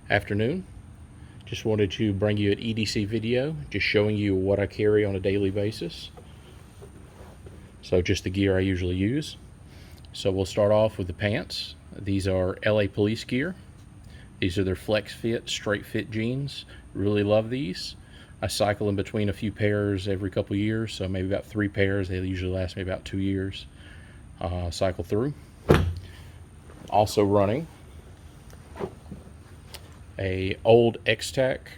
afternoon. Just wanted to bring you an EDC video, just showing you what I carry on a daily basis. So just the gear I usually use. So we'll start off with the pants. These are LA Police gear. These are their flex fit, straight fit jeans. Really love these. I cycle in between a few pairs every couple years, so maybe about 3 pairs. They usually last me about 2 years. Cycle through. Also running a old X-Tac.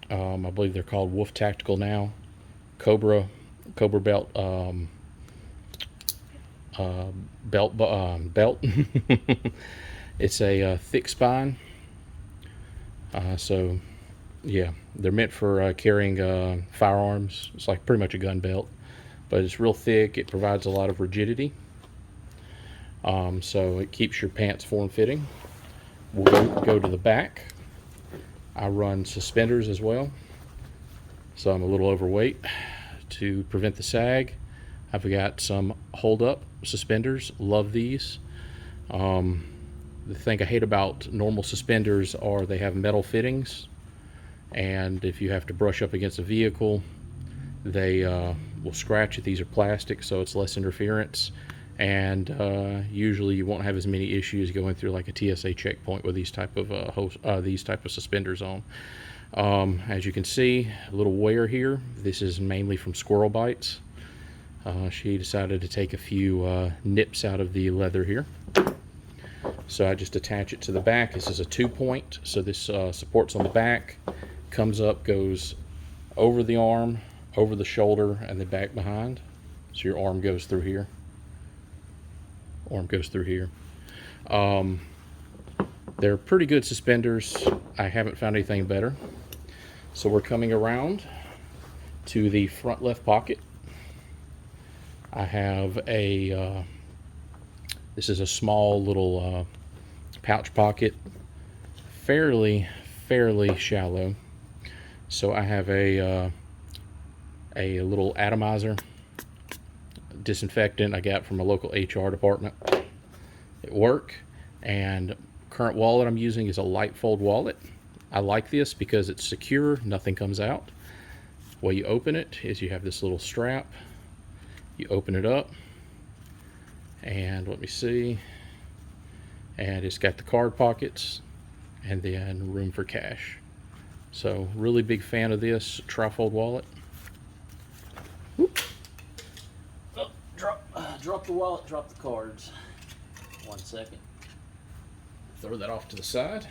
I believe they're called Wolf Tactical now. Cobra belt belt. It's a thick spine. So yeah, they're meant for carrying firearms. It's like pretty much a gun belt, but it's real thick. It provides a lot of rigidity. So it keeps your pants form-fitting. We'll go to the back. I run suspenders as well, so I'm a little overweight. To prevent the sag, I've got some hold-up suspenders. Love these. The thing I hate about normal suspenders are they have metal fittings, and if you have to brush up against a vehicle, they will scratch it. These are plastic, so it's less interference, and usually you won't have as many issues going through like a TSA checkpoint with these type of suspenders on. As you can see, a little wear here. This is mainly from squirrel bites. She decided to take a few nips out of the leather here. So I just attach it to the back. This is a 2-point, so this supports on the back, comes up, goes over the arm, over the shoulder, and then back behind. So your arm goes through here. Arm goes through here. They're pretty good suspenders. I haven't found anything better. So we're coming around to the front left pocket. I have a this is a small little pouch pocket, fairly shallow. So I have a little atomizer disinfectant I got from a local HR department at work, and current wallet I'm using is a light fold wallet. I like this because it's secure, nothing comes out. The way you open it is you have this little strap. You open it up, and let me see, and it's got the card pockets and then room for cash. So really big fan of this trifold wallet. Oh, drop the wallet, drop the cards. 1 second. Throw that off to the side.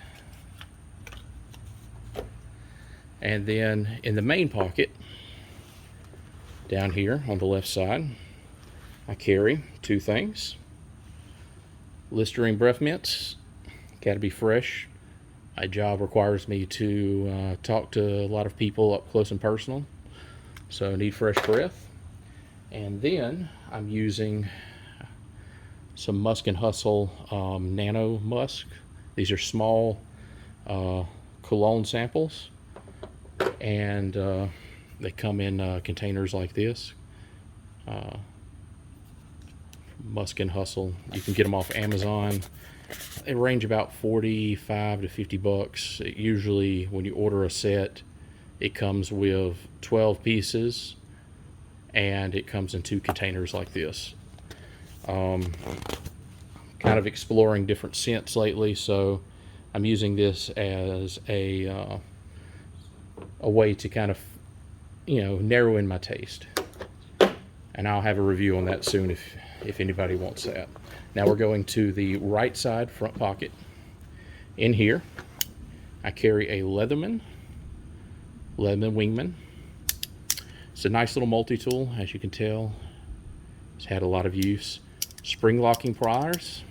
And then in the main pocket, down here on the left side, I carry 2 things. Listerine breath mints. Gotta be fresh. My job requires me to talk to a lot of people up close and personal, so I need fresh breath. And then I'm using some Musk and Hustle Nano Musk. These are small cologne samples, and they come in containers like this. Musk and Hustle. You can get them off Amazon. They range about 45 to 50 bucks. Usually when you order a set, it comes with 12 pieces, and it comes in 2 containers like this. Kind of exploring different scents lately, so I'm using this as a way to kind of, narrow in my taste. And I'll have a review on that soon if anybody wants that. Now we're going to the right side front pocket. In here, I carry a Leatherman wingman. It's a nice little multi-tool, as you can tell. It's had a lot of use. Spring locking pliers,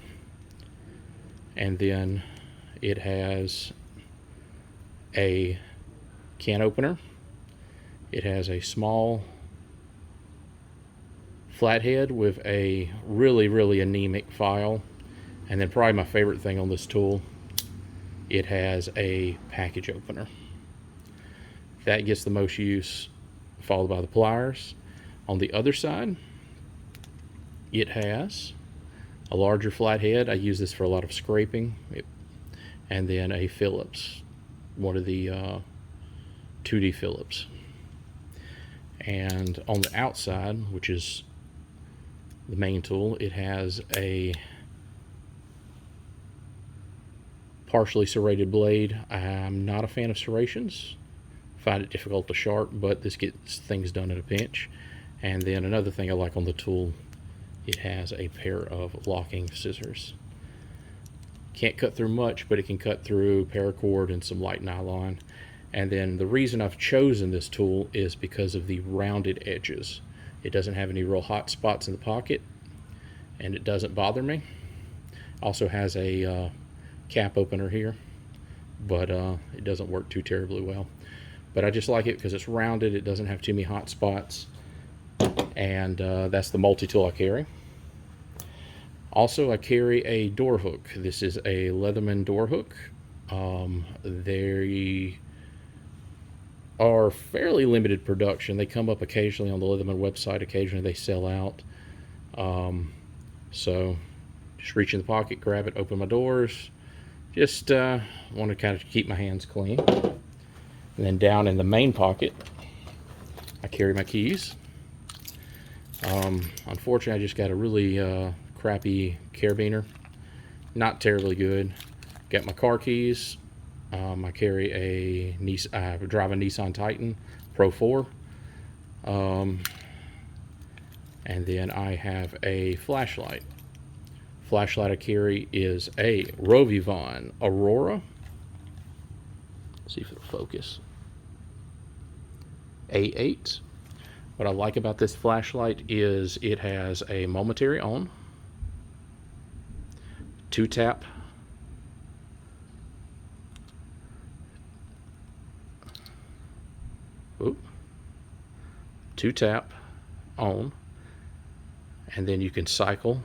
and then it has a can opener. It has a small flathead with a really anemic file, and then probably my favorite thing on this tool, it has a package opener. That gets the most use, followed by the pliers. On the other side, it has a larger flathead. I use this for a lot of scraping, and then a Phillips one of the 2D Phillips. And on the outside, which is the main tool, it has a partially serrated blade. I'm not a fan of serrations. Find it difficult to sharp, but this gets things done in a pinch. And then another thing I like on the tool, it has a pair of locking scissors. Can't cut through much, but it can cut through paracord and some light nylon. And then the reason I've chosen this tool is because of the rounded edges. It doesn't have any real hot spots in the pocket, and it doesn't bother me. Also has a cap opener here, but it doesn't work too terribly well. But I just like it because it's rounded, it doesn't have too many hot spots, and that's the multi-tool I carry. Also, I carry a door hook. This is a Leatherman door hook. They are fairly limited production. They come up occasionally on the Leatherman website. Occasionally they sell out. So just reach in the pocket, grab it, open my doors. Just want to kind of keep my hands clean. And then down in the main pocket, I carry my keys. Unfortunately, I just got a really crappy carabiner. Not terribly good. Got my car keys. I carry I drive a Nissan Titan Pro 4. And then I have a flashlight. Flashlight I carry is a Rovivon Aurora. Let's see if it'll focus. A8. What I like about this flashlight is it has a momentary on, 2-tap, oop, 2-tap on, and then you can cycle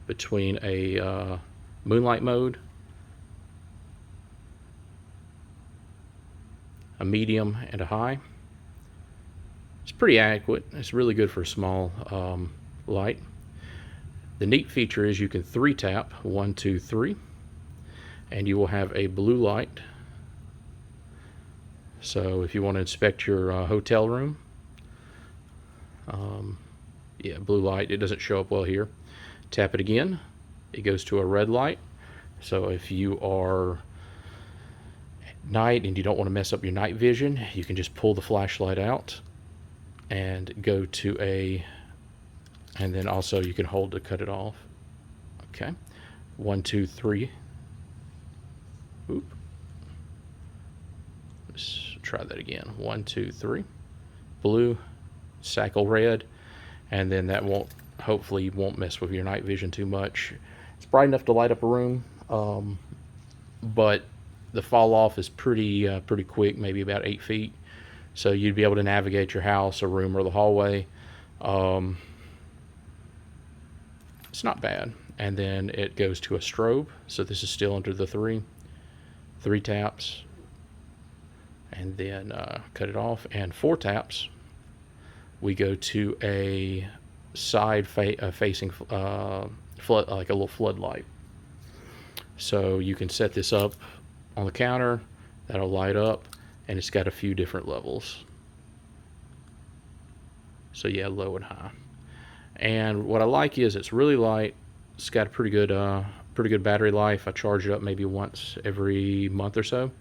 between a moonlight mode, a medium, and a high. It's pretty adequate. It's really good for a small light. The neat feature is you can 3-tap 1, 2, 3, and you will have a blue light. So if you want to inspect your hotel room, yeah, blue light. It doesn't show up well here. Tap it again, it goes to a red light. So if you are at night and you don't want to mess up your night vision, you can just pull the flashlight out and go to and then also you can hold to cut it off. Okay, 1, 2, 3. Oop. Let's try that again. 1, 2, 3. Blue, cycle red, and then that hopefully won't mess with your night vision too much. It's bright enough to light up a room, but the fall off is pretty quick, maybe about 8 feet. So you'd be able to navigate your house, a room, or the hallway. It's not bad. And then it goes to a strobe. So this is still under the 3 taps, and then cut it off. And 4 taps, we go to a side facing flood, like a little floodlight. So you can set this up on the counter, that'll light up, and it's got a few different levels. So yeah, low and high. And what I like is it's really light. It's got a pretty good battery life. I charge it up maybe once every month or so.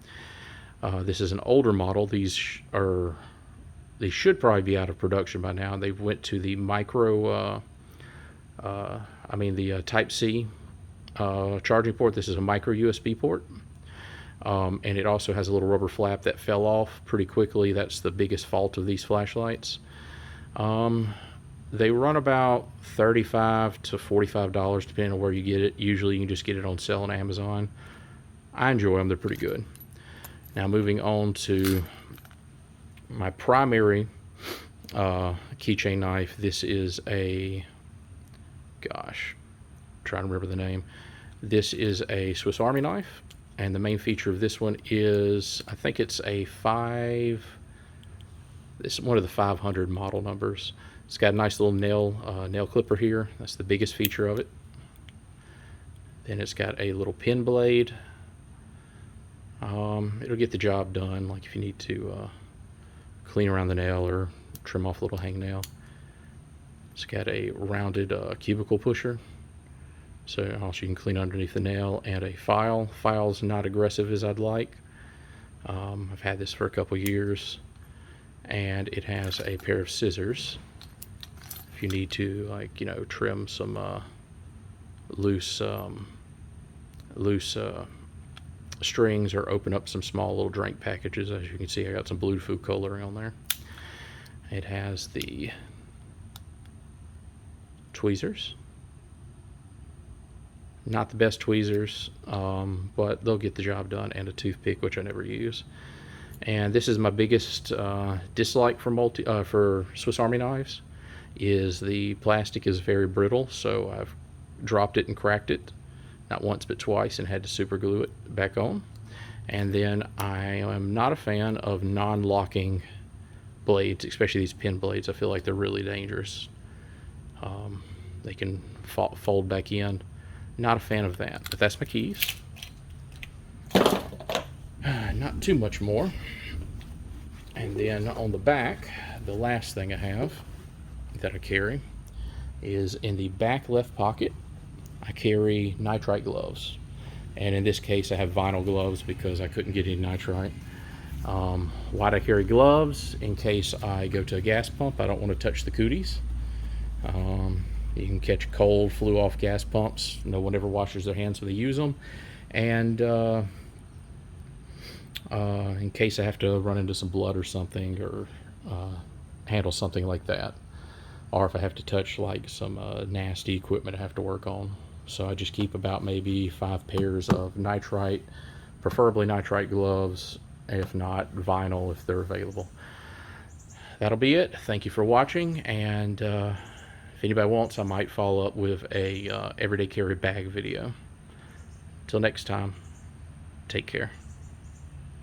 This is an older model. These should probably be out of production by now. They went to the Type C charging port. This is a micro USB port. And it also has a little rubber flap that fell off pretty quickly. That's the biggest fault of these flashlights. They run about $35 to $45 depending on where you get it. Usually you can just get it on sale on Amazon. I enjoy them. They're pretty good. Now moving on to my primary keychain knife. This is a, gosh, I'm trying to remember the name. This is a Swiss Army knife, and the main feature of this one is, I think it's a this is one of the 500 model numbers. It's got a nice little nail clipper here. That's the biggest feature of it. Then it's got a little pin blade, It'll get the job done, like if you need to clean around the nail or trim off a little hangnail. It's got a rounded cuticle pusher, so also you can clean underneath the nail, and a file. File's not aggressive as I'd like. I've had this for a couple years, and it has a pair of scissors if you need to, like, you know, trim some loose strings or open up some small little drink packages. As you can see, I got some blue food coloring on there. It has the tweezers. Not the best tweezers, but they'll get the job done, and a toothpick, which I never use. And this is my biggest dislike for Swiss Army knives, is the plastic is very brittle. So I've dropped it and cracked it, not once but twice, and had to super glue it back on. And then I am not a fan of non-locking blades, especially these pin blades. I feel like they're really dangerous. They can fold back in. Not a fan of that, but that's my keys. Not too much more. And then on the back, the last thing I have that I carry is in the back left pocket. I carry nitrite gloves, and in this case I have vinyl gloves because I couldn't get any nitrite. Why'd I carry gloves? In case I go to a gas pump, I don't want to touch the cooties. You can catch cold, flew off gas pumps. No one ever washes their hands when they use them. And in case I have to run into some blood or something, or handle something like that, or if I have to touch like some nasty equipment I have to work on. So I just keep about maybe 5 pairs of nitrite, preferably nitrite gloves, if not vinyl if they're available. That'll be it. Thank you for watching, and if anybody wants, I might follow up with a everyday carry bag video. Till next time, take care.